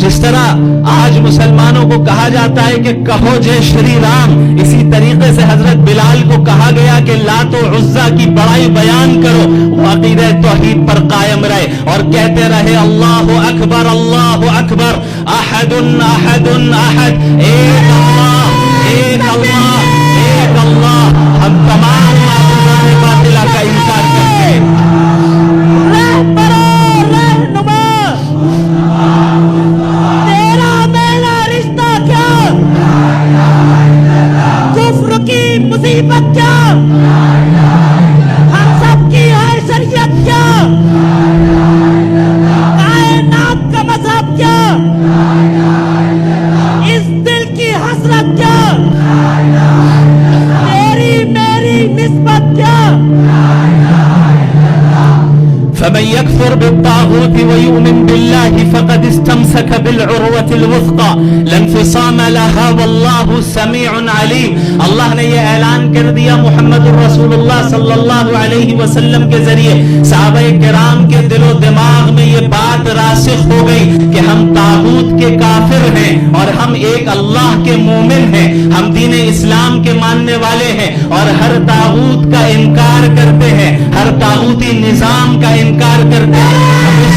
جس طرح آج مسلمانوں کو کہا جاتا ہے کہ کہو جے شری رام، اسی طریقے سے حضرت بلال کو کہا گیا کہ لات و عزا کی بڑائی بیان کرو، وہ عقیدہ توحید پر قائم رہے اور کہتے رہے اللہ اکبر اللہ اکبر، احد احد احد، ایک اللہ ایک اللہ ایک اللہ۔ ہم تمام معبودان باطلہ کا انکار کرتے ہیں۔ مصیبت کیا، ہم سب کی ہے شریعت کیا، کائنات کا مذہب کیا، اس دل کی حسرت کیا، تیری میری نسبت کیا۔ فمن يكفر بالطاغوت ويؤمن بالله فقد استمسك بالعروة الوثقى لا انفصام لها والله سميع عليم۔ اللہ نے یہ اعلان کر دیا محمد الرسول اللہ صلی اللہ علیہ وسلم کے ذریعے، صحابہ کرام کے دل و دماغ میں یہ بات راسخ ہو گئی کہ ہم طاغوت کے کافر ہیں اور ہم ایک اللہ کے مومن ہیں، ہم دین اسلام کے ماننے والے ہیں اور ہر طاغوت کا انکار کرتے ہیں، ہر طاغوتی نظام کا انکار کرتے ہیں۔ ہم اس